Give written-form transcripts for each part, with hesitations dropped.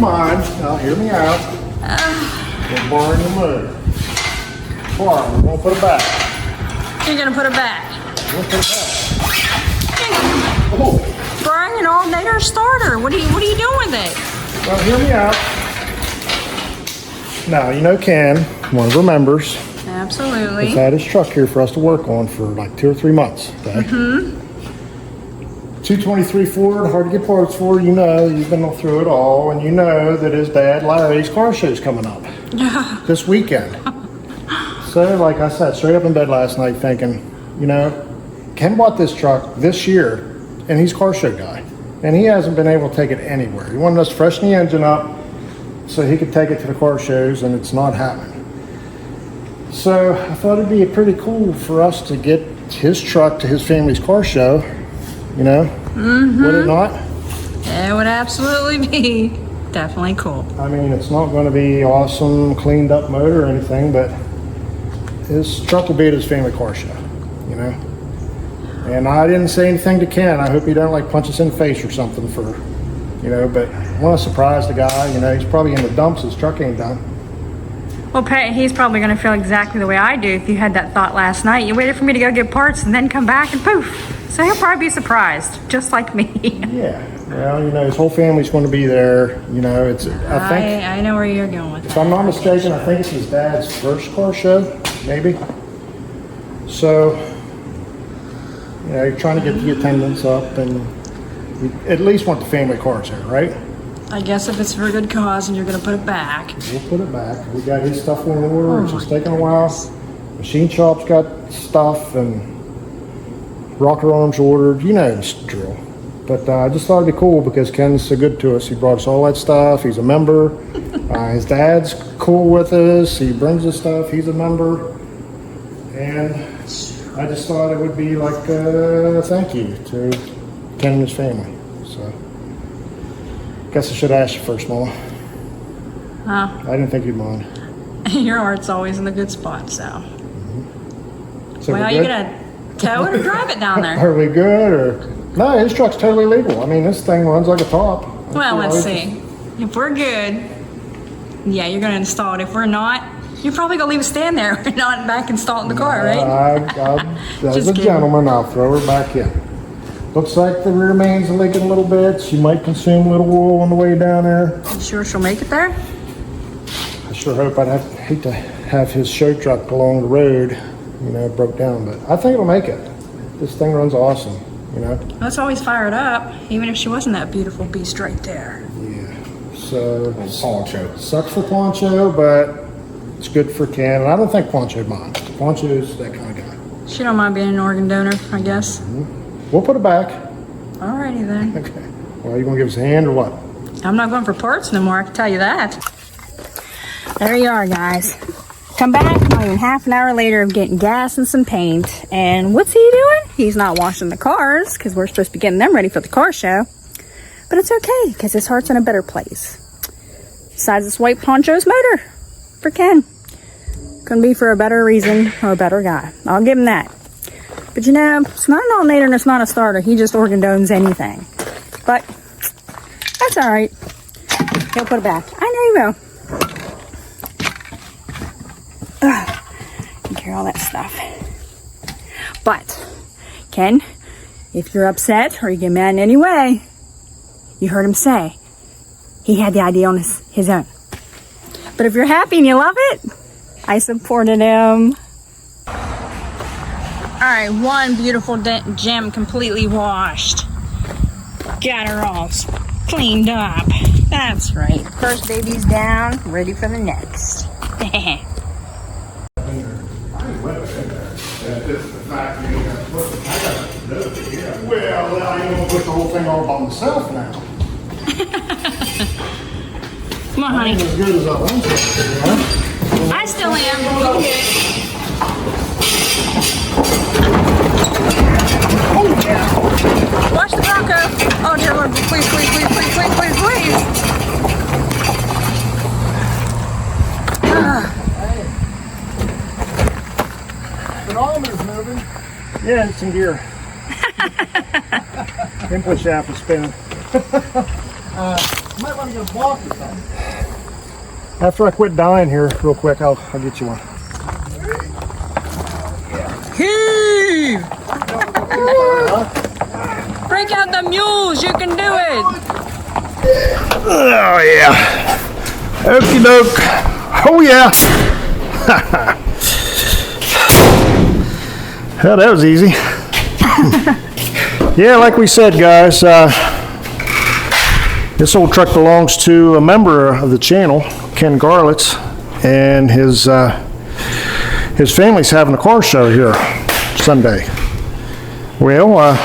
mind. Now, hear me out. We're borrowing the motor. We're going to put it back. You're going to put it back? We'll put it back. Oh. Borrowing an alternator starter. What are you doing with it? Well, hear me out. Now, you know Ken, one of our members. Absolutely. He's had his truck here for us to work on for like 2 or 3 months. Okay? 223 Ford, hard to get parts for. You know, you've been through it all, and you know that his dad, Larry's car show's coming up this weekend. So, like I said, straight up in bed last night thinking, you know, Ken bought this truck this year, and he's car show guy, and he hasn't been able to take it anywhere. He wanted us to freshen the engine up so he could take it to the car shows, and it's not happening. So I thought it'd be pretty cool for us to get his truck to his family's car show, you know? Would it not? It would absolutely be definitely cool. I mean, it's not going to be awesome, cleaned up motor or anything, but his truck will be at his family car show, you know? And I didn't say anything to Ken. I hope he don't like punch us in the face or something for, you know, but I want to surprise the guy. You know, he's probably in the dumps. His truck ain't done. Well, Pat, he's probably going to feel exactly the way I do if you had that thought last night. You waited for me to go get parts and then come back and poof. So he'll probably be surprised, just like me. Yeah. Well, you know, his whole family's going to be there. You know, it's, I know where you're going with that. If I'm not mistaken, I think it's his dad's first car show, maybe. So, you know, you're trying to get the attendance up, and you at least want the family cars there, right? I guess if it's for a good cause and you're going to put it back. We'll put it back. We got his stuff on order. It's just taking a while. Machine shop's got stuff, and rocker arms ordered. You know the drill. But I just thought it'd be cool because Ken's so good to us. He brought us all that stuff. He's a member. His dad's cool with us. He brings us stuff. He's a member. And I just thought it would be like a thank you to Ken and his family. So, guess I should ask you first, Mama. Huh? I didn't think you'd mind. Your heart's always in the good spot, so. So well, you gonna tow it or drive it down there? Are we good or? No, his truck's totally legal. I mean, this thing runs like a top. Well, let's see. If we're good, yeah, you're gonna install it. If we're not, you're probably gonna leave it stand there and not back install it in the car, right? As a gentleman, I'll throw her back in. Looks like the rear main's leaking a little bit. She might consume a little oil on the way down there. You sure she'll make it there? I sure hope. Hate to have his show truck along the road, you know, broke down, but I think it'll make it. This thing runs awesome, you know. Let's always fire it up, even if she wasn't that beautiful beast right there. Yeah. So Poncho. Sucks for Poncho, but it's good for Ken. And I don't think Poncho minds. Poncho's that kind of guy. She don't mind being an organ donor, I guess. We'll put it back. Alrighty then. Okay. Well, you gonna give us a hand or what? I'm not going for parts no more, I can tell you that. There you are, guys. Come back not even half an hour later of getting gas and some paint. And what's he doing? He's not washing the cars because we're supposed to be getting them ready for the car show. But it's okay because his heart's in a better place. Besides this white Poncho's motor for Ken. Couldn't be for a better reason or a better guy. I'll give him that. But you know, it's not an alternator and it's not a starter. He just organ dones anything. But that's all right. He'll put it back. I know he will. Take care of all that stuff. But, Ken, if you're upset or you get mad in any way, you heard him say he had the idea on his own. But if you're happy and you love it, I supported him. Alright, one beautiful gem completely washed. Got her all cleaned up. That's right. First baby's down, ready for the next. Well, I ain't gonna put the whole thing all by myself now. Come on, honey. As good as I want to, you know? I still am. Oh, yeah. Watch the Bronco. Oh, dear Lord. Please, please, please, please, please, please, please. Pedometer's moving. Yeah, it's in gear. Input shaft is spinning. might want to get a block or something. After I quit dying here, real quick, I'll get you one. Heave! Break out the mules, you can do it! Oh yeah. Okie doke. Oh yeah. Well, that was easy. Yeah, like we said, guys, this old truck belongs to a member of the channel, Ken Garlitz, and his family's having a car show here Sunday. Well,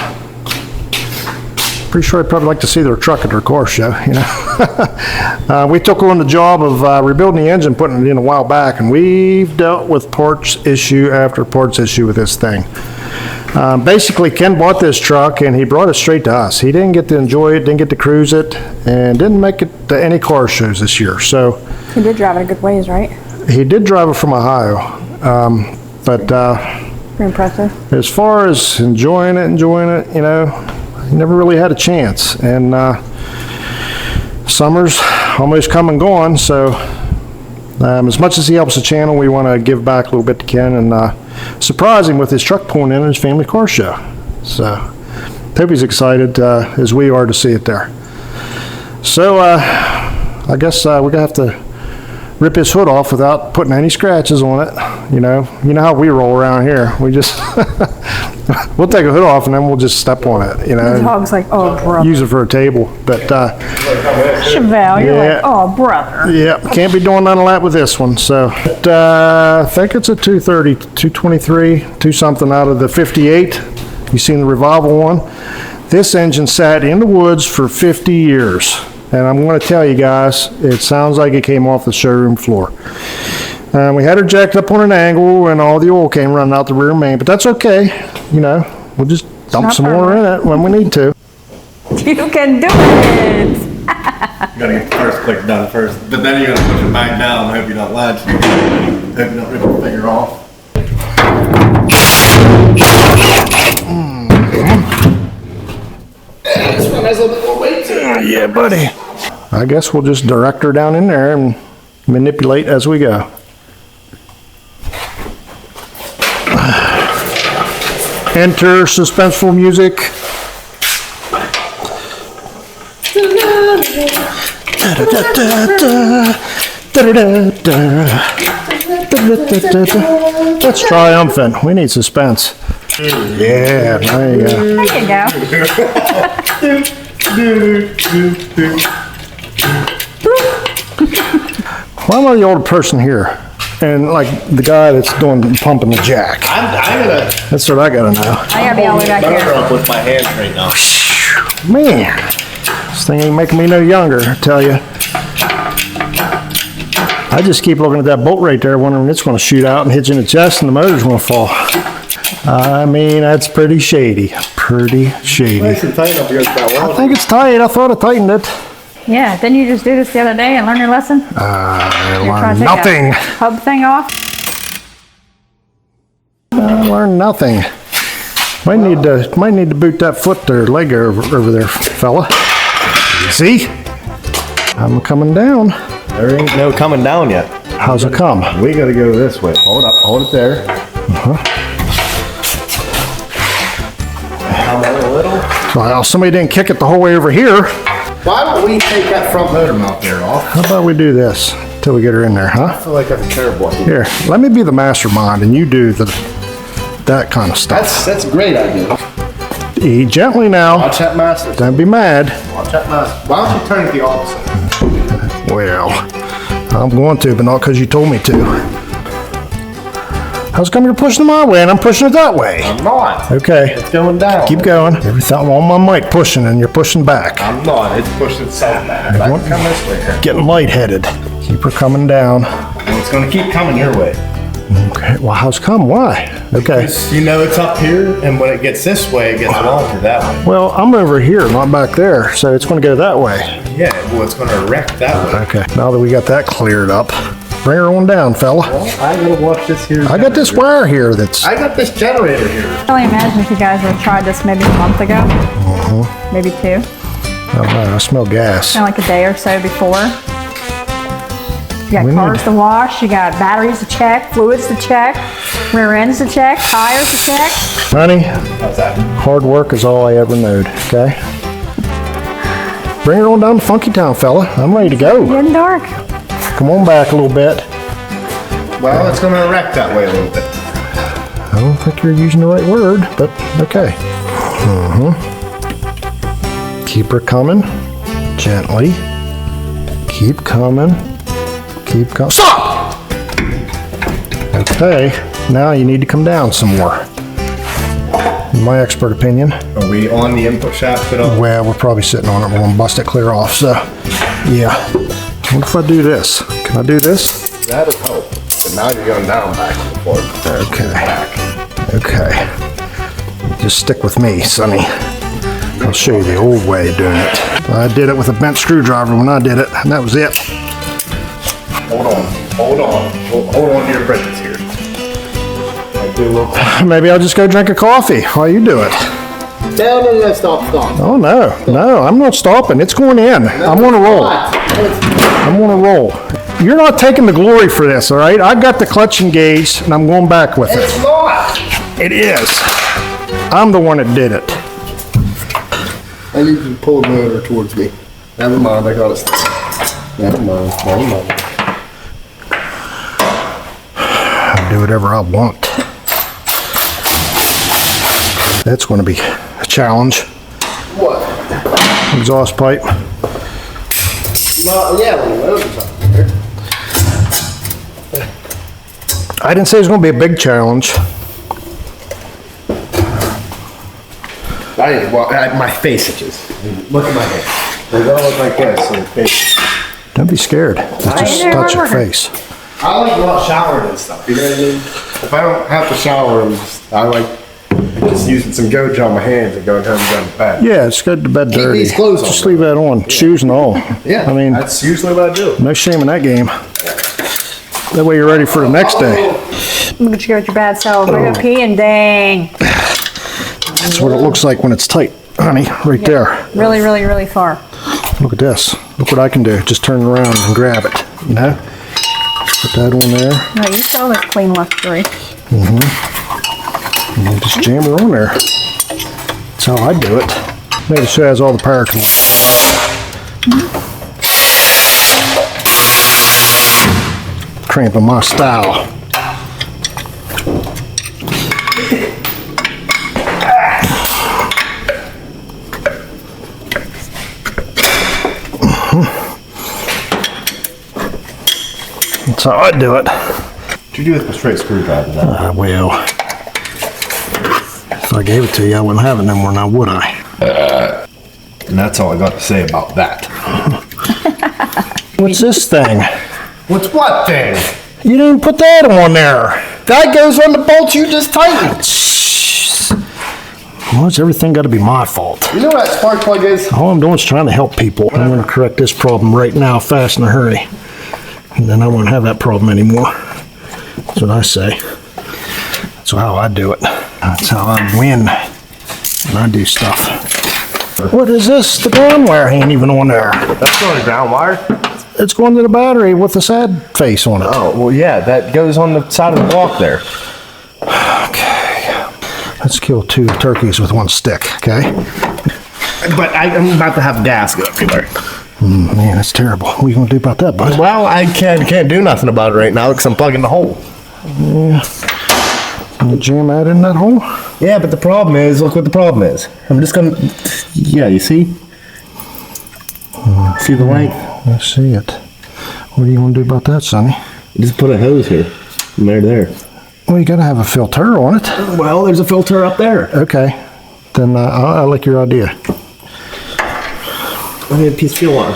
pretty sure I'd probably like to see their truck at their car show, you know. We took on the job of rebuilding the engine, putting it in a while back, and we've dealt with parts issue after parts issue with this thing. Basically, Ken bought this truck and he brought it straight to us. He didn't get to enjoy it, didn't get to cruise it, and didn't make it to any car shows this year. So He did drive it a good ways, right? he did drive it from Ohio, but Pretty impressive. as far as enjoying it, you know, he never really had a chance. And summer's almost come and gone, so as much as he helps the channel, we want to give back a little bit to Ken and surprise him with his truck pulling in his family car show. So hope he's excited as we are to see it there. So I guess we're gonna have to rip his hood off without putting any scratches on it. You know how we roll around here. We just we'll take a hood off and then we'll just step on it. You know, The dog's like, oh, brother. use it for a table. But Chevelle, you're yeah. like, oh, brother. yeah, can't be doing none of that with this one. So but, I think it's a 230, 223, 2 something out of the 58. You seen the revival one? This engine sat in the woods for 50 years. And I'm going to tell you guys, it sounds like it came off the showroom floor. We had her jacked up on an angle and all the oil came running out the rear main, but that's okay. You know, we'll just dump not some more in it when we need to. You can do it. You gotta get the first click done first, but then you gotta push it back down and hope you don't latch. Hope you don't rip your finger off. This one has a little bit more weight to it. Yeah, buddy. I guess we'll just direct her down in there and manipulate as we go. Enter suspenseful music. That's triumphant. We need suspense. Yeah, there you go. There you go. Why am I the older person here? And like the guy that's doing pumping the jack. I gotta That's what I gotta know. I gotta be all the way back motor here. up with my hands right now. Man, this thing ain't making me no younger, I tell you. I just keep looking at that bolt right there, wondering if it's gonna shoot out and hit you in the chest and the motor's gonna fall. I mean, that's pretty shady. Pretty shady. Nice and tight up here with that I weld. think it's tight. I thought I tightened it. Yeah, didn't you just do this the other day and learn your lesson? I You're trying learned to take nothing. a hub thing off? I learned nothing. Might need to boot that foot or leg over there, fella. See? I'm coming down. There ain't no coming down yet. How's it come? We gotta go this way. Hold up, hold it there. Come a little. Well, somebody didn't kick it the whole way over here. Why don't we take that front motor mount there off? How about we do this till we get her in there, huh? I feel like that's a terrible idea. Here, let me be the mastermind and you do that kind of stuff. That's a great idea. Eat gently now. Watch that master. Don't be mad. Watch that master. Why don't you turn it the opposite? Well, I'm going to, but not because you told me to. How's come you're pushing it my way and I'm pushing it that way? I'm not. Okay, It's going down. keep going. Everything on my mic pushing and you're pushing back. I'm not. It's pushing itself back. I can come this way here. Getting lightheaded. Keep her coming down. And it's going to keep coming your way. Okay, well, how's come? Why? Okay. You know it's up here, and when it gets this way, it gets longer that way. Well, I'm over here, not back there, so it's going to go that way. Yeah, well, it's going to erect that way. Okay, now that we got that cleared up, bring her on down, fella. Well, I gotta watch this here. I got this wire here that's... I got this generator here. I can only imagine if you guys would have tried this maybe a month ago. Maybe 2. I don't know, I smell gas. Kind of like a day or so before. You got cars to wash, you got batteries to check, fluids to check, rear ends to check, tires to check. Honey, How's that? hard work is all I ever knowed, okay? Bring her on down to Funky Town, fella. I'm ready to go. Getting dark. Come on back a little bit. Well, it's gonna wreck that way a little bit. I don't think you're using the right word, but okay. Keep her coming, gently. Keep coming. Keep coming. Stop! Okay, now you need to come down some more. In my expert opinion. Are we on the input shaft at all? Well, we're probably sitting on it. We're gonna bust it clear off, so yeah. What if I do this? Can I do this? That'll help. But now you're going down back and forth. Okay. Just stick with me, Sonny. I'll show you the old way of doing it. I did it with a bent screwdriver when I did it, and that was it. Hold on to your britches here. Like do a little. Maybe I'll just go drink a coffee while you do it. No, stop. Oh no, I'm not stopping. It's going in. I'm gonna roll. I'm gonna roll. You're not taking the glory for this, all right? I got the clutch engaged, and I'm going back with it. It's not. It is. I'm the one that did it. I need you to pull the motor towards me. Never mind, I got it. Never mind. I'll do whatever I want. That's going to be a challenge. What? Exhaust pipe. Well, yeah, the motor's up there. I didn't say it was going to be a big challenge. My face itches. Look at my head. They all look like this. So face. Don't be scared. Just touch your face. I like not showering and stuff. You know what I mean? If I don't have to shower, I like just using some Go Gel on my hands and going home and going to bed. Yeah, it's go to bed dirty. these clothes on. Just leave that on, shoes and all. Yeah, I mean, that's usually what I do. no shame in that game. That way you're ready for the next day. Look at you with your bad self. Look at peeing, dang. That's what it looks like when it's tight, honey, right there. Really, really, really far. Look at this. Look what I can do. Just turn around and grab it, you know? Put that on there. No, you saw this clean left three. And then just jam her on there. That's how I do it. Notice who has all the power tools. Cramping my style. That's how I do it. What you do with the straight screwdriver then? I will. If I gave it to you, I wouldn't have it no more now, would I? And that's all I got to say about that. What's this thing? What's what thing? You didn't put that on there. That goes on the bolt you just tightened. Well, it's everything got to be my fault. You know what that spark plug is? All I'm doing is trying to help people. I'm going to correct this problem right now, fast in a hurry. And then I won't have that problem anymore. That's what I say. That's how I do it. That's how I win when I do stuff. What is this? The ground wire ain't even on there. That's not a ground wire. It's going to the battery with the sad face on it. Oh, well, yeah, that goes on the side of the block there. Okay. Let's kill 2 turkeys with 1 stick, okay? But I'm about to have gas go everywhere. Man, that's terrible. What are you going to do about that, bud? Well, I can't do nothing about it right now because I'm plugging the hole. Yeah. Can you jam that in that hole? Yeah, but the problem is, look what the problem is. I'm just gonna, yeah, you see? See the light? I see it. What are you going to do about that, Sonny? Just put a hose here, from there to there. Well, you got to have a filter on it. Well, there's a filter up there. Okay. Then I like your idea. I need a piece of fuel on.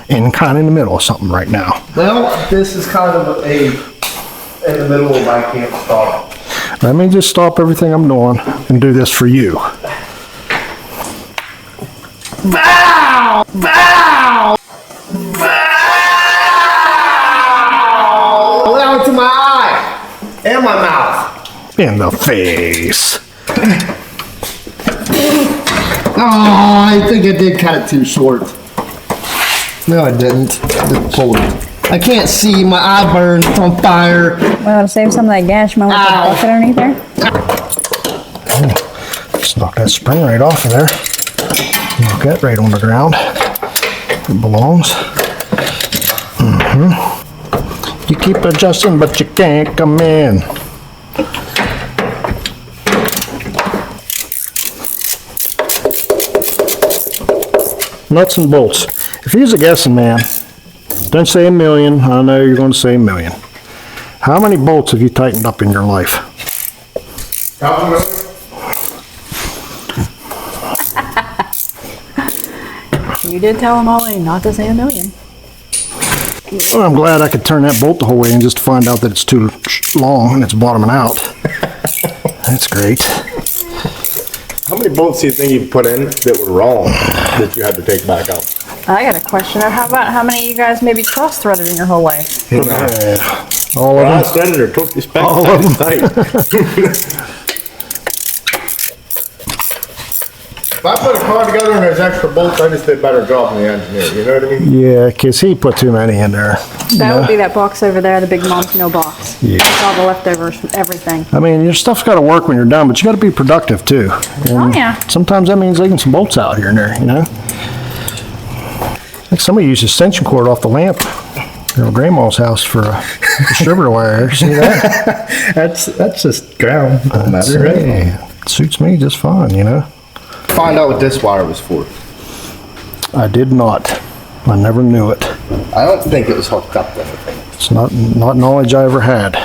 And kind of in the middle of something right now. Well, this is kind of in the middle of I can't stop. Let me just stop everything I'm doing and do this for you. Bow! Bow! Bow! Down to my eye and my mouth. In the face. I think I did cut it too short. No, I didn't. I just pulled it. I can't see. My eye burns. It's on fire. Well, to save some of that gas, you might want to put a bucket underneath there. Just knock that spring right off of there. Knock that right on the ground. It belongs. You keep adjusting, but you can't come in. Nuts and bolts. If he's a guessing man, don't say a million. I know you're going to say a million. How many bolts have you tightened up in your life? You did tell him already not to say a million. Well, I'm glad I could turn that bolt the whole way and just find out that it's too long and it's bottoming out. That's great. How many bolts do you think you put in that were wrong that you had to take back out? I got a question. How many of you guys maybe cross-threaded in your whole life? All of them. I threaded or took the specs All of them. tight. If I put a car together and there's extra bolts, I just did a better job than the engineer. You know what I mean? Yeah, because he put too many in there. That would be that box over there, the big Montino box. Yeah. It's all the leftovers from everything. I mean, your stuff's got to work when you're done, but you got to be productive too. And Oh, yeah. sometimes that means leaving some bolts out here and there, you know? Like somebody used extension cord off the lamp at our grandma's house for a distributor wire. See that? That's just ground. Doesn't matter, right? Hey, it suits me just fine, you know? Find out what this wire was for. I did not. I never knew it. I don't think it was hooked up to anything. It's not knowledge I ever had.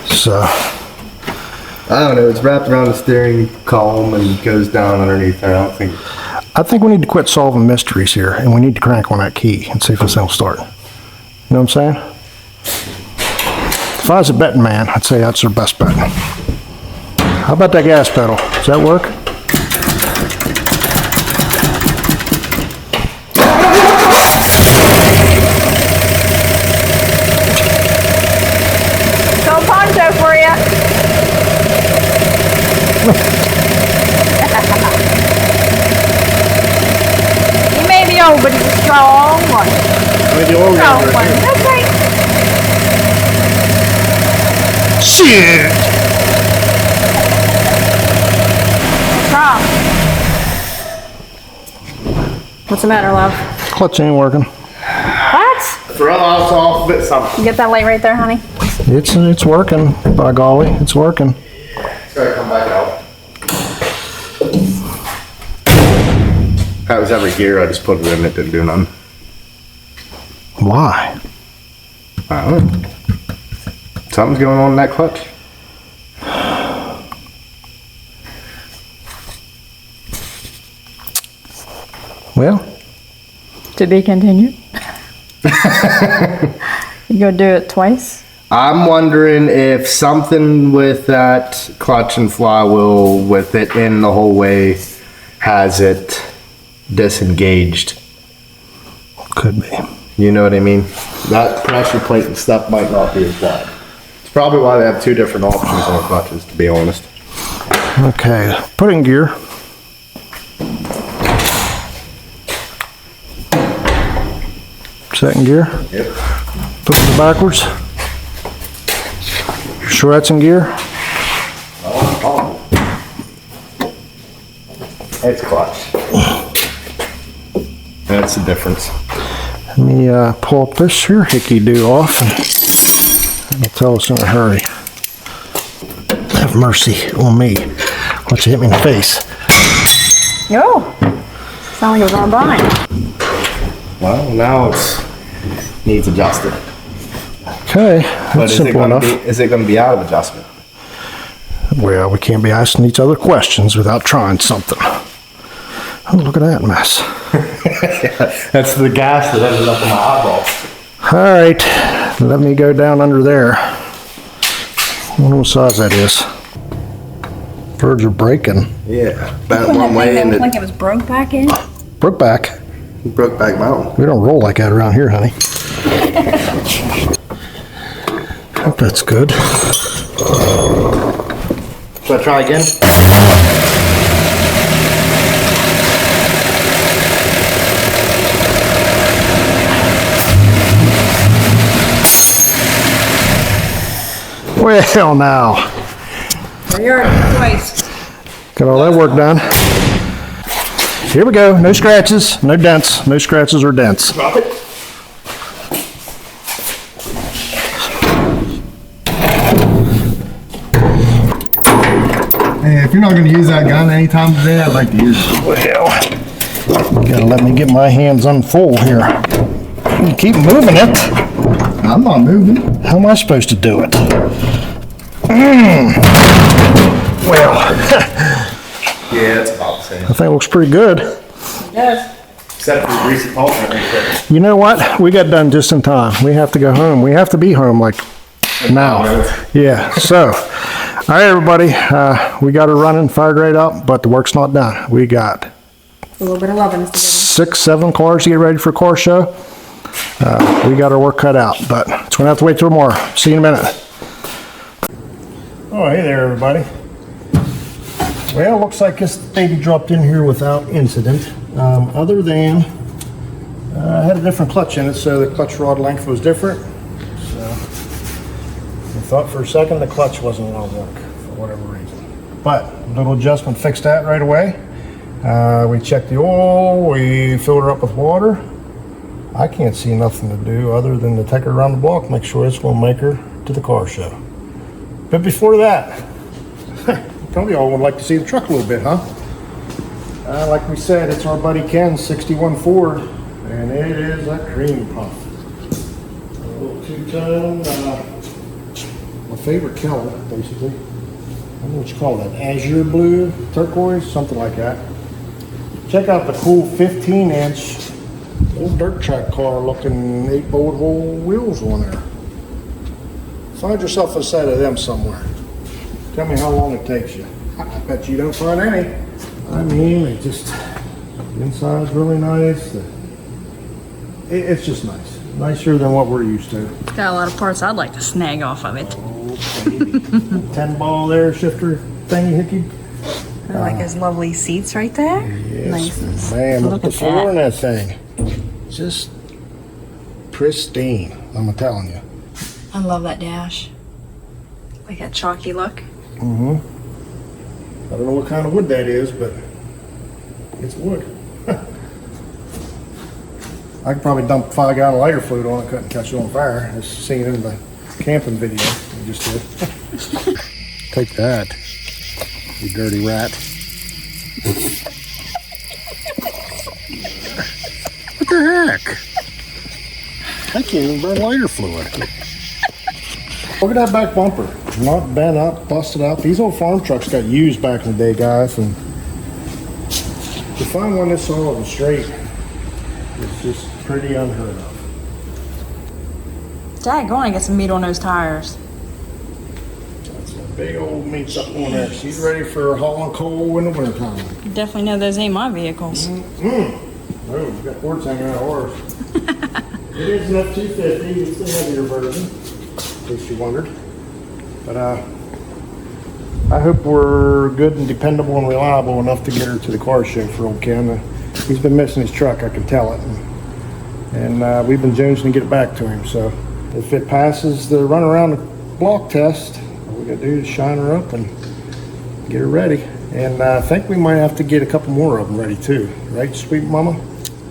So, I don't know. It's wrapped around the steering column and goes down underneath there. I think we need to quit solving mysteries here, and we need to crank on that key and see if this thing will start. You know what I'm saying? If I was a betting man, I'd say that's our best bet. How about that gas pedal? Does that work? So poncho for you. He may be old, but he's a strong one. Strong one. That's right. Shit! Wrong. What's the matter, love? Clutch ain't working. What? Throw us off a bit something. You get that light right there, honey? It's working, by golly, it's working. It's gotta come back out. That was every gear. I just put it in. It didn't do nothing. Why? I don't know. Something's going on in that clutch. Well, To be continued. You go do it twice? I'm wondering if something with that clutch and flywheel with it in the whole way has it disengaged. could be. You know what I mean? That pressure plate and stuff might not be applied. It's probably why they have two different options on clutches, to be honest. Okay, put in gear. Second gear. Yep. Put it backwards. You sure that's in gear? It's clutch. That's the difference. Let me pull up this here hickey-do off and it'll tell us in a hurry. Have mercy on me. Once you hit me in the face. Oh, sound like it was on behind. Well, now needs adjusted. Okay, But that's simple enough. Is it going to be out of adjustment? Well, we can't be asking each other questions without trying something. Oh, look at that mess. That's the gas that ended up in my eyeball. All right, let me go down under there. I wonder what size that is. Birds are breaking. Yeah, bent one way and it like it was broke back in. Broke back. broke back mountain. We don't roll like that around here, honey. Hope that's good. Should I try again? Well, now. There you are, twice. Got all that work done. Here we go. No scratches, no dents. No scratches or dents. Drop it. Hey, if you're not going to use that gun anytime today, I'd like to use it. Well, you gotta let me get my hands unfull here. You keep moving it. I'm not moving. How am I supposed to do it? Well, Yeah, it's about the same. I think it looks pretty good. Yes. Except for the greasy pulp and everything. You know what? We got done just in time. We have to go home. We have to be home like now. Yeah, so, all right, everybody. We got her running, fired right up, but the work's not done. We got A little bit of loving is 6, 7 cars to get ready for car show. We got our work cut out, but it's going to have to wait till tomorrow. See you in a minute. Oh, hey there, everybody. Well, looks like this baby dropped in here without incident, other than I had a different clutch in it, so the clutch rod length was different. So I thought for a second the clutch wasn't going to work for whatever reason. But a little adjustment fixed that right away. We checked the oil, we filled her up with water. I can't see nothing to do other than to take her around the block, make sure it's going to make her to the car show. But before that, probably all would like to see the truck a little bit, huh? Like we said, it's our buddy Ken's 61 Ford, and it is a cream puff. A little two-tone, my favorite color, basically. I don't know what you call that, azure blue, turquoise, something like that. Check out the cool 15-inch old dirt track car looking 8-bolt hole wheels on there. Find yourself a set of them somewhere. Tell me how long it takes you. I bet you don't find any. I mean, it just, the inside's really nice. It's just nice. Nicer than what we're used to. It's got a lot of parts I'd like to snag off of it. Oh, baby. 10 ball there, shifter thingy hickey. I like his lovely seats right there. Yes, Nice. man, look at the at floor in that. that thing. Just pristine, I'm telling you. I love that dash. Like that chalky look. Mm-hmm. I don't know what kind of wood that is, but it's wood. I could probably dump 5 gallon of lighter fluid on it, couldn't catch it on fire. As seen in the camping video we just did. Take that, you dirty rat. What the heck? I can't even burn lighter fluid. Look at that back bumper. Not bent up, busted up. These old farm trucks got used back in the day, guys, and to find one this solid and straight is just pretty unheard of. Dad, go on and get some meat on those tires. That's a big old meat up on there. She's ready for hauling coal in the wintertime. You definitely know those ain't my vehicles. Oh, we've got boards hanging out of ours. It is an F250. It's the heavier version, in case you wondered. But I hope we're good and dependable and reliable enough to get her to the car show for old Ken. He's been missing his truck, I can tell it. And we've been jonesing to get it back to him. So if it passes the run around the block test, all we gotta do is shine her up and get her ready. And I think we might have to get a couple more of them ready too. Right, sweet mama?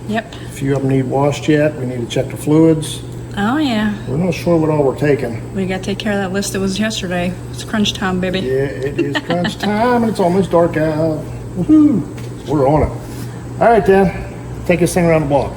Yep. A few of them need washed yet. We need to check the fluids. Oh, yeah. We're not sure what all we're taking. We gotta take care of that list that was yesterday. It's crunch time, baby. Yeah, it is crunch time and it's almost dark out. Woohoo! We're on it. All right, Dan. Take this thing around the block.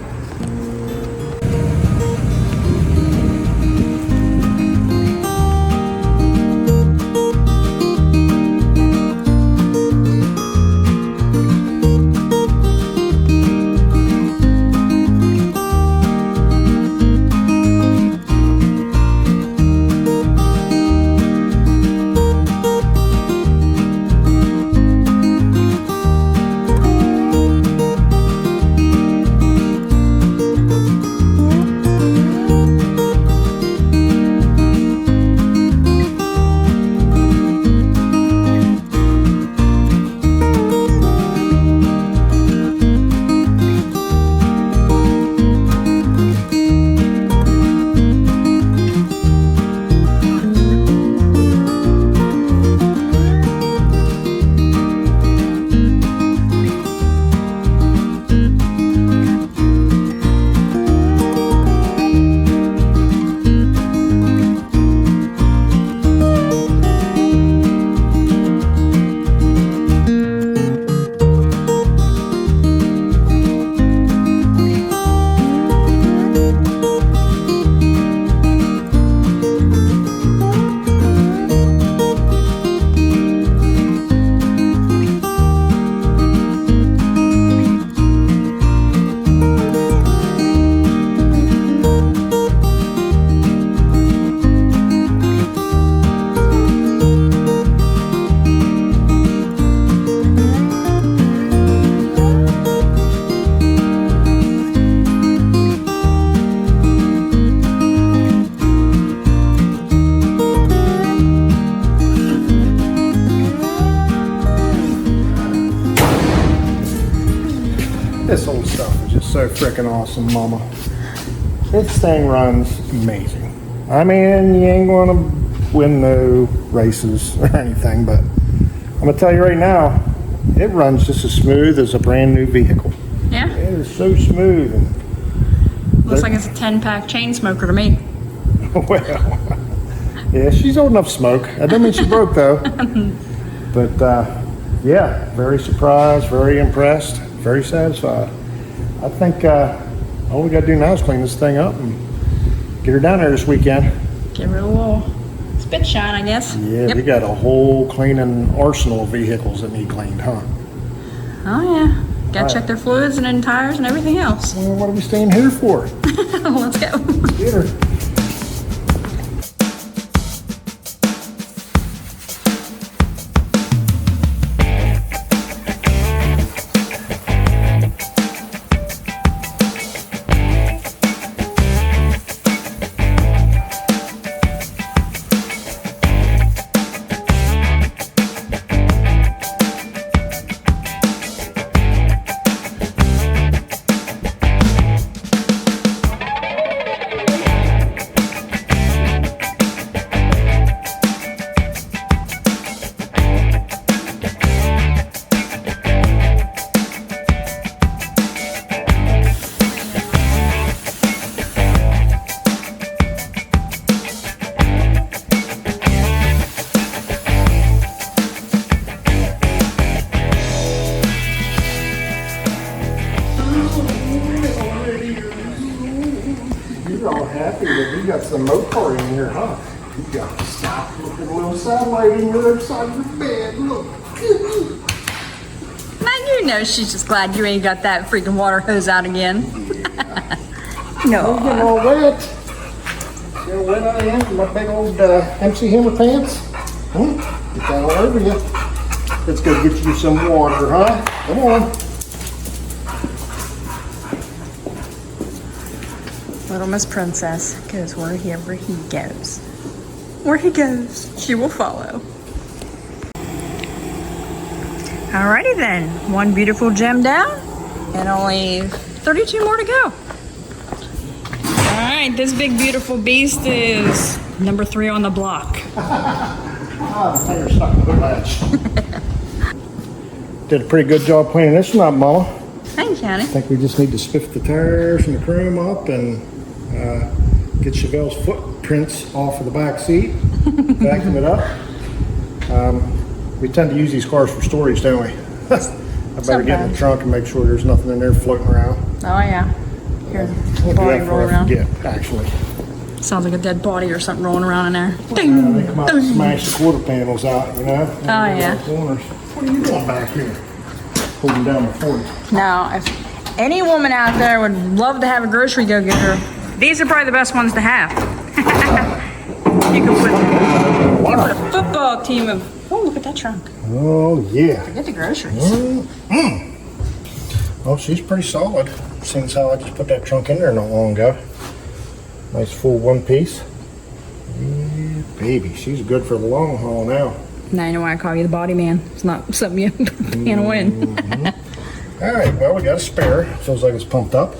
so freaking awesome, Mama. This thing runs amazing. I mean, you ain't gonna win no races or anything, but I'm gonna tell you right now, it runs just as smooth as a brand new vehicle. Yeah. It is so smooth. And looks like it's a 10-pack chain smoker to me. well, yeah, she's old enough to smoke. I don't mean she broke though. But yeah, very surprised, very impressed, very satisfied. I think all we gotta do now is clean this thing up and get her down there this weekend. Give her a little spit shine, I guess. Yeah, Yep. we got a whole cleaning arsenal of vehicles that need cleaned, huh? Oh yeah. Gotta All check right. their fluids and then tires and everything else. Well, what are we staying here for? Let's go. Get her. You're all happy that we got some Mopar in here, huh? You got to stop. Look at the little satellite in your other side of the bed. Look. Man, you know she's just glad you ain't got that freaking water hose out again. No. I'm getting all wet. See how wet I am from my big old MC Hammer pants? Get that all over you. Let's go get you some water, huh? Come on. Little Miss Princess goes wherever he goes. Where he goes, she will follow. Alrighty then, one beautiful gem down and only 32 more to go. Alright, this big beautiful beast is number 3 on the block. Ah, the tire's stuck in the latch. Did a pretty good job cleaning this one up, Mama. Thanks, honey. I think we just need to spiff the tires and the chrome up and get Chevelle's footprints off of the back seat, vacuum it up. We tend to use these cars for storage, don't we? I better get in the trunk and make sure there's nothing in there floating around. Oh yeah. Here's We'll a do body that rolling before I around. forget, actually. Sounds like a dead body or something rolling around in there. They come out and smash the quarter panels out, you know? Oh, yeah. Corners. What are you doing back here? Holding down the 40. Now, if any woman out there would love to have a grocery go-getter, these are probably the best ones to have. You can put a football team of... Oh, look at that trunk. Oh, yeah. Get the groceries. Well, she's pretty solid, since how I just put that trunk in there not long ago. Nice full one piece. Yeah, baby, she's good for the long haul now. Now you know why I call you the body man. It's not something you can't win. All right, well, we got a spare. Feels like it's pumped up.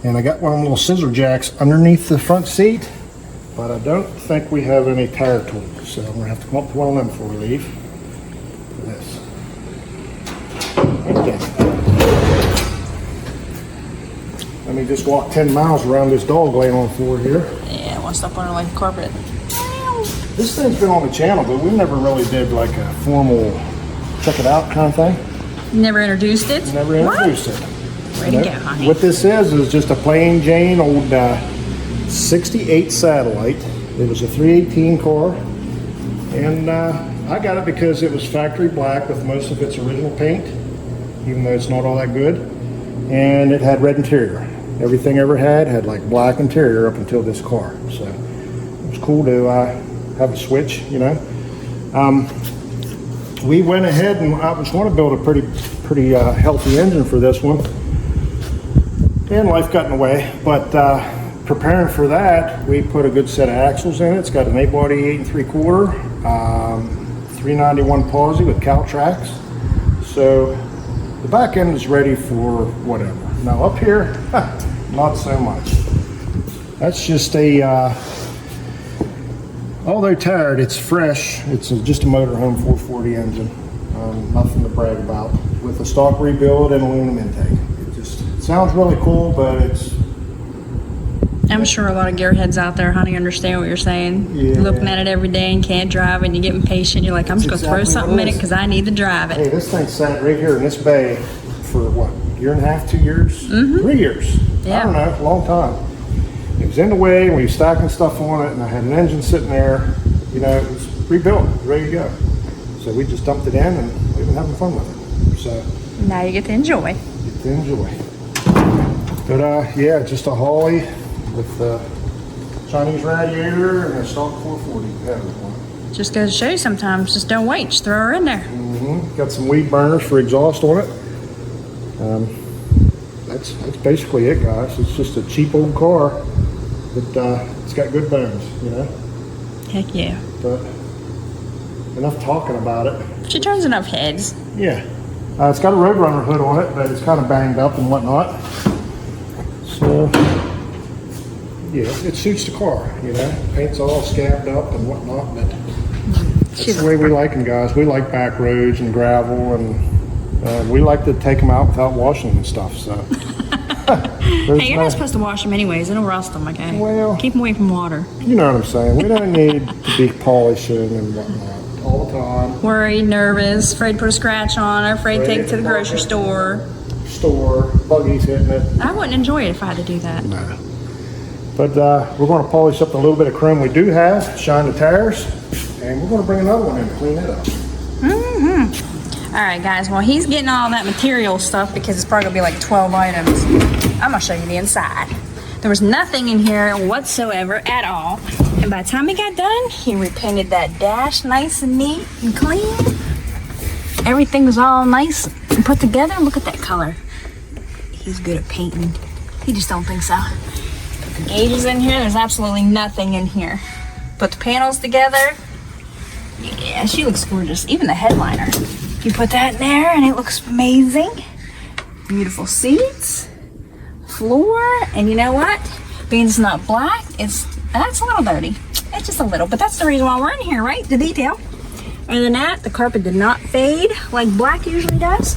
And I got one of them little scissor jacks underneath the front seat, but I don't think we have any tire tools, so I'm gonna have to come up to one of them before we leave. This. Okay. Let me just walk 10 miles around this dog laying on the floor here. Yeah, one step under like carpet. This thing's been on the channel, but we never really did like a formal check it out kind of thing. Never introduced it? Never introduced it. Way to go, honey. What this is just a plain Jane old 68 Satellite. It was a 318 car, and I got it because it was factory black with most of its original paint, even though it's not all that good, and it had red interior. Everything I ever had like black interior up until this car, so it was cool to have a switch, you know. We went ahead and I was going to build a pretty healthy engine for this one, and life got in the way, but preparing for that, we put a good set of axles in it. It's got an 8-body 8 3/4, 391 posi with cow tracks, so the back end is ready for whatever, Now up here, not so much. That's just a, although tired, it's fresh. It's just a motorhome 440 engine. Nothing to brag about. With a stock rebuild and aluminum intake. It sounds really cool, but it's... I'm sure a lot of gearheads out there, honey, understand what you're saying. Yeah. Looking at it every day and can't drive it, and you get impatient. You're like, I'm just going to throw something in it because I need to drive it. Hey, this thing sat right here in this bay for what, year and a half, 2 years? 3 years. Yeah. I don't know, a long time. It was in the way, and we were stacking stuff on it, and I had an engine sitting there. You know, it was rebuilt, ready to go. So we just dumped it in, and we've been having fun with it. So Now you get to enjoy. get to enjoy. But yeah, just a Holly with the Chinese radiator and a stock 440 header. Just goes to show you sometimes, just don't wait, just throw her in there. Got some weed burners for exhaust on it. That's basically it, guys. It's just a cheap old car, but it's got good bones, you know. Heck yeah. But enough talking about it. She turns enough heads. Yeah, it's got a Roadrunner hood on it, but it's kind of banged up and whatnot. So yeah, it suits the car, you know. Paint's all scabbed up and whatnot, but that's the way we like them, guys. We like back roads and gravel, and we like to take them out without washing them and stuff. So Hey, you're not supposed to wash them anyways. It'll rust them, okay? Well, keep them away from water. You know what I'm saying. We don't need to be polishing and whatnot all the time. Worried, nervous, afraid to put a scratch on her, afraid to take it to the grocery store. Buggies hitting it. I wouldn't enjoy it if I had to do that. No. But we're going to polish up a little bit of chrome we do have, shine the tires, and we're going to bring another one in to clean it up. All right, guys. Well, he's getting all that material stuff because it's probably going to be like 12 items. I'm going to show you the inside. There was nothing in here whatsoever at all. And by the time he got done, he repainted that dash nice and neat and clean. Everything was all nice and put together. Look at that color. He's good at painting. He just don't think so. Put the gauges in here. There's absolutely nothing in here. Put the panels together. Yeah, she looks gorgeous. Even the headliner. You put that in there and it looks amazing. Beautiful seats. Floor. And you know what? Being it's not black, that's a little dirty. It's just a little, but that's the reason why we're in here, right? The detail. Other than that, the carpet did not fade like black usually does.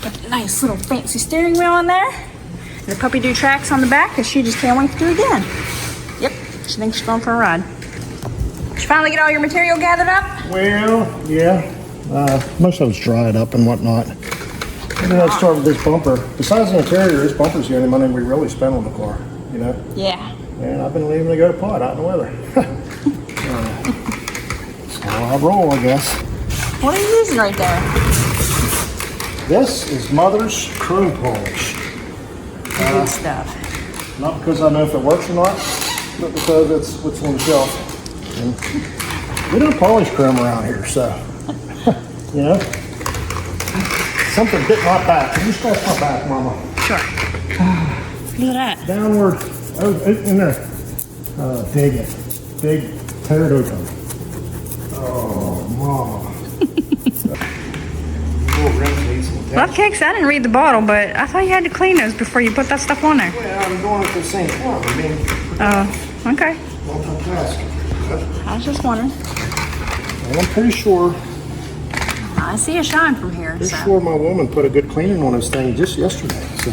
Put a nice little fancy steering wheel on there. And the puppy do tracks on the back because she just can't wait to do it again. Yep, she thinks she's going for a ride. Did you finally get all your material gathered up? Well, yeah. Most of it's dried up and whatnot. And then I start with this bumper. Besides the interior, this bumper's the only money we really spent on the car, you know? Yeah. And I've been leaving it go to pot out in the weather. That's how I roll, I guess. What are you using right there? This is Mother's chrome polish. Good stuff. Not because I know if it works or not, but because it's what's on the shelf. And we don't polish chrome around here, so, you know. Something bit my back. Can you scratch my back, Mama? Sure. Look at that. Downward. Oh, in there. Dig it. Dig. Tear it open. Oh, Mama. Cupcakes, I didn't read the bottle, but I thought you had to clean those before you put that stuff on there. Well, I'm going at the same time. I mean, Okay. multitask. I was just wondering. And I'm pretty sure I see a shine from here. Pretty sure my woman put a good cleaning on this thing just yesterday. So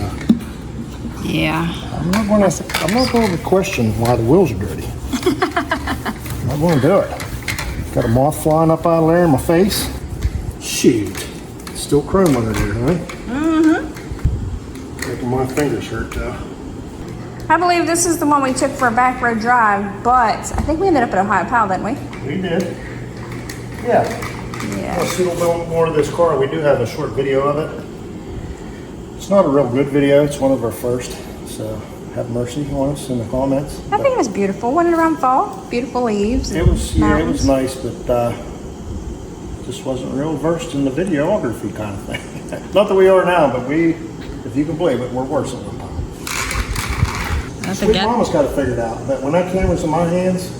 yeah. I'm not going to question why the wheels are dirty. I'm not going to do it. Got a moth flying up out of there in my face. Shoot. Still chrome under there, huh? Mm-hmm. Making my fingers hurt though. I believe this is the one we took for a back road drive, but I think we ended up at Ohio Pile, didn't we? We did. Yeah. Yeah. Let's see a little bit more of this car. We do have a short video of it. It's not a real good video. It's one of our first. So have mercy on us in the comments. I think it was beautiful. Went around fall. Beautiful leaves. It was, yeah, it was mountains. nice, but just wasn't real versed in the videography kind of thing. Not that we are now, but we, if you can believe it, we're worse at one time. Sweet Mama's got it figured out. But when that camera's in my hands,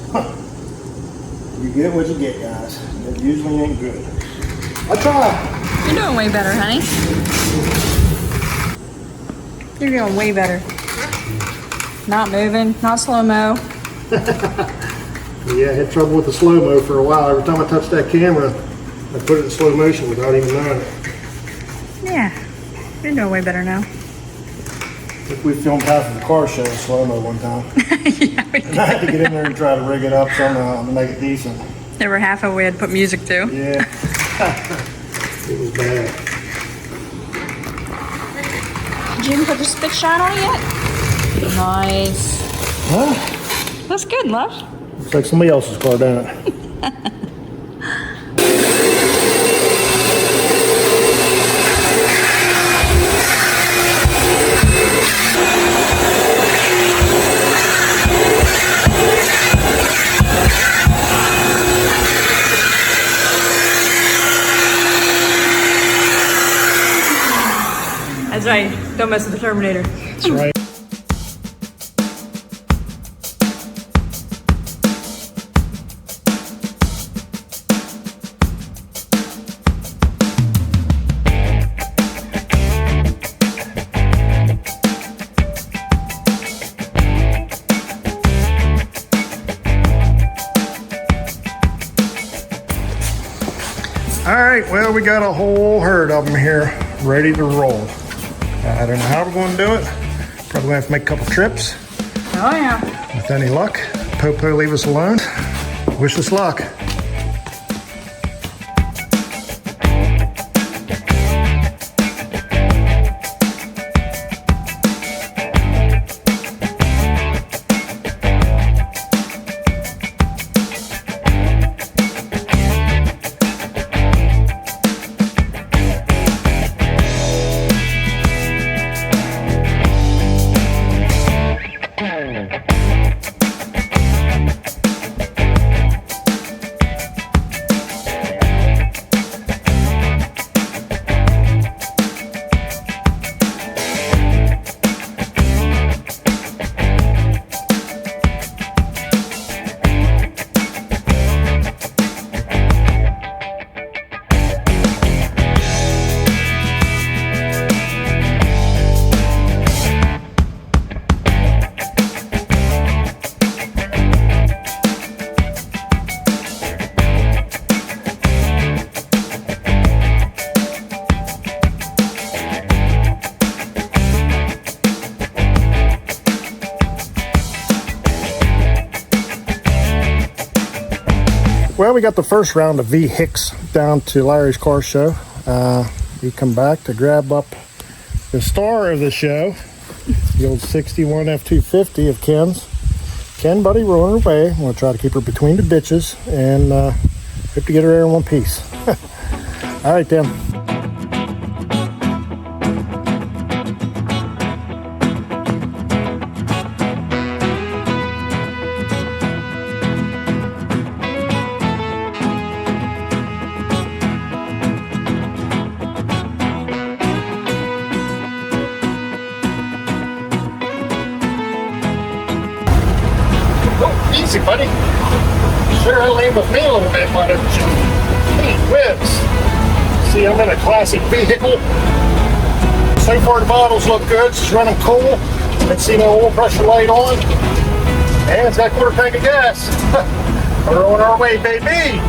you get what you get, guys. It usually ain't good. I try. You're doing way better, honey. You're doing way better. Not moving, not slow-mo. Yeah, I had trouble with the slow-mo for a while. Every time I touched that camera, I put it in slow motion without even knowing it. Yeah, you're doing way better now. I think we filmed half of the car show in slow-mo one time. Yeah, we And I had to get in there and try to rig it up somehow to make it decent. There were half of it we had to put music to. Yeah. It was bad. Did you even put the stick shine on it yet? Nice. Huh? That's good, love. Looks like somebody else's car, doesn't it? That's right. Don't mess with the Terminator. That's right. All right, well, we got a whole herd of them here ready to roll. I don't know how we're going to do it. Probably going to have to make a couple trips. Oh, yeah. With any luck, PoPo leave us alone. Wish us luck. Well, we got the first round of V Hicks down to Larry's car show. We come back to grab up the star of the show, the old 61 F250 of Ken's. Ken, buddy, we're on our way. I'm going to try to keep her between the ditches and hope to get her there in one piece. All right, then. Easy, buddy. Sure, I lean with me a little bit, why don't you? Hey, whips. See, I'm in a classic vehicle. So far, the bottles look good. She's running cool. Let's see no oil pressure light on. And it's got a quarter tank of gas. We're on our way, baby.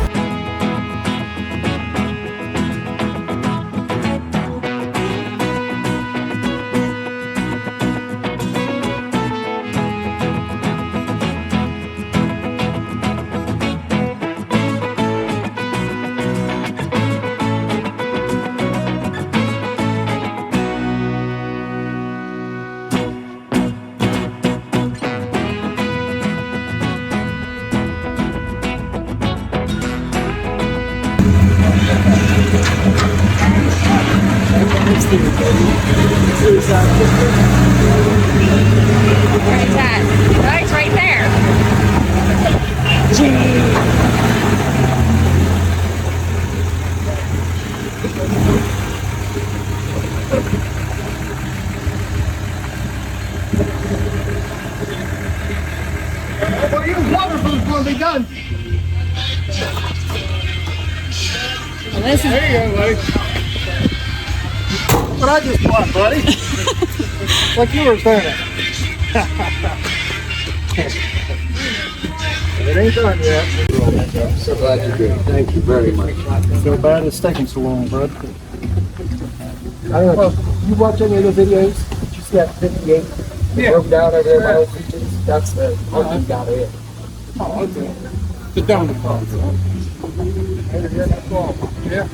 Where's that? Oh, it's right there. Well, you wonderful is going to be done. Well, this is There you go, buddy. What I just bought, buddy. Like yours, don't it? It ain't done yet. I'm so glad you're good. Thank you very much. Feel bad it's taking so long, bud. I don't know. You watch any of the videos? Did you see that 58? Yeah. Broke down over there by those features? That's the one you got it. Oh, okay. The donut part. Yeah.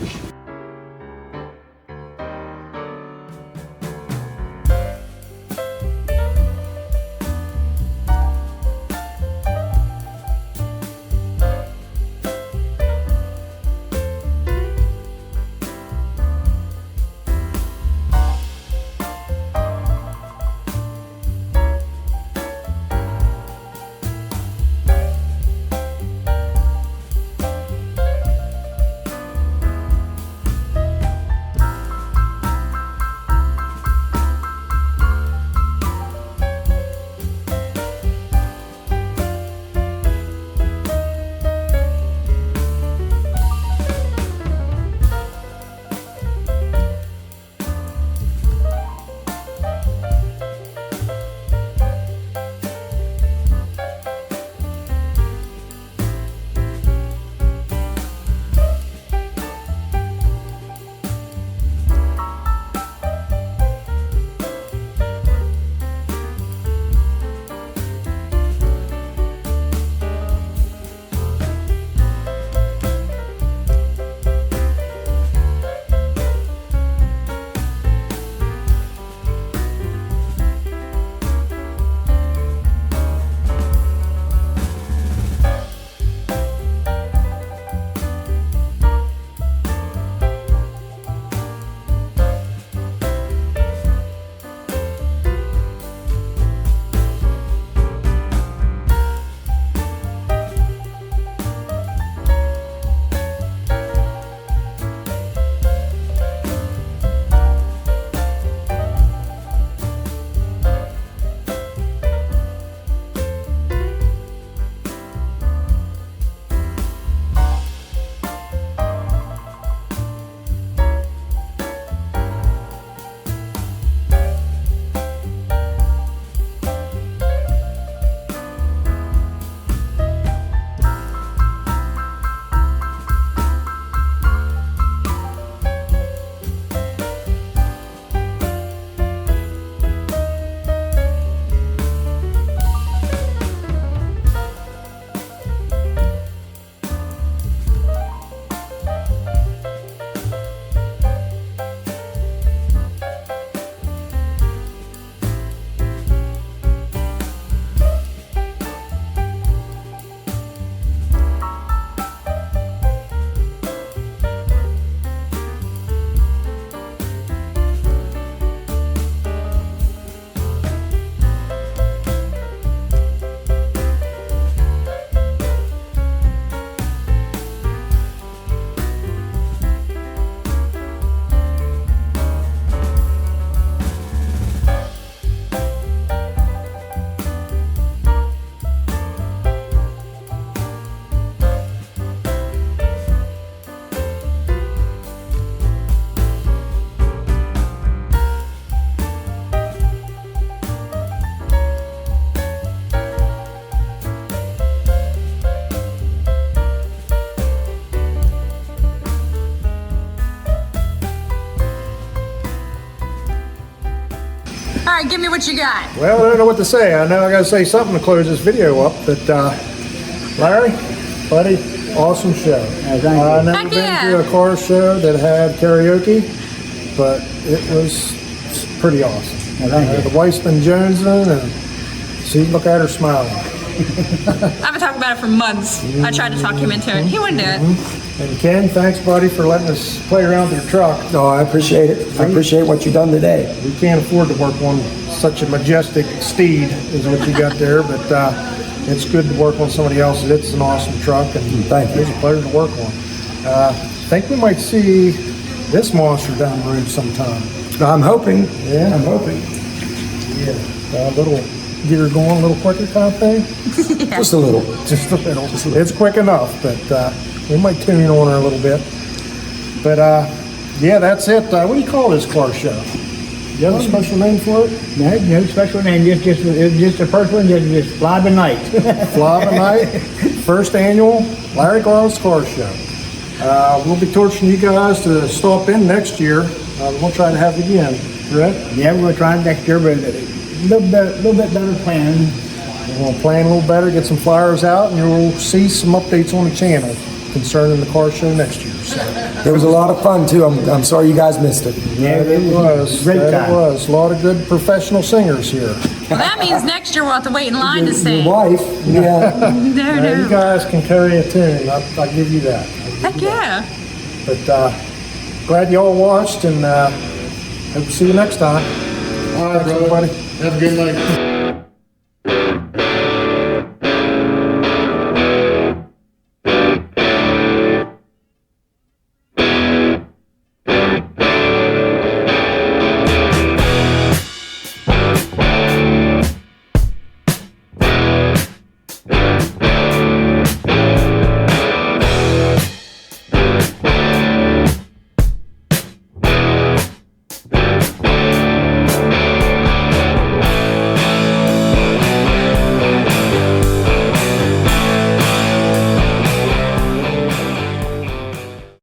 All right, give me what you got. Well, I don't know what to say. I know I gotta say something to close this video up, but Larry, buddy, awesome show. Thank you. I've never Heck been yeah. to a car show that had karaoke, but it was pretty awesome. Thank you. The wife's been jonesing, and see, look at her smiling. I've been talking about it for months. I tried to talk him into it. He wouldn't do it. And Ken, thanks, buddy, for letting us play around with your truck. No, I appreciate it. I appreciate what you've done today. We can't afford to work on such a majestic steed is what you got there, but it's good to work on somebody else's. It's an awesome truck, and Thank you. it's a pleasure to work on. I think we might see this monster down the road sometime. I'm hoping. Yeah. I'm hoping. Yeah, a little get her going a little quicker kind of thing. Just a little. Just a little. It's quick enough, but we might tune in on her a little bit. But yeah, that's it. What do you call this car show? You have a special name for it? No special name, just the first one, just fly by night. Fly by Night, first annual Larry Garland's Car Show. We'll be torching you guys to stop in next year. We'll try to have it again, correct? Yeah, we're trying next year, but a little bit better plan. We're going to plan a little better, get some flyers out, and you'll see some updates on the channel concerning the car show next year. So. It was a lot of fun too. I'm sorry you guys missed it. Yeah, It was. great That time. It was. A lot of good professional singers here. Well, that means next year we'll have to wait in line to sing. Your wife, yeah. You guys can carry a tune. I'll give you that. Heck yeah. But glad you all watched, and hope to see you next time. All right, Thanks, everybody. Have a good night.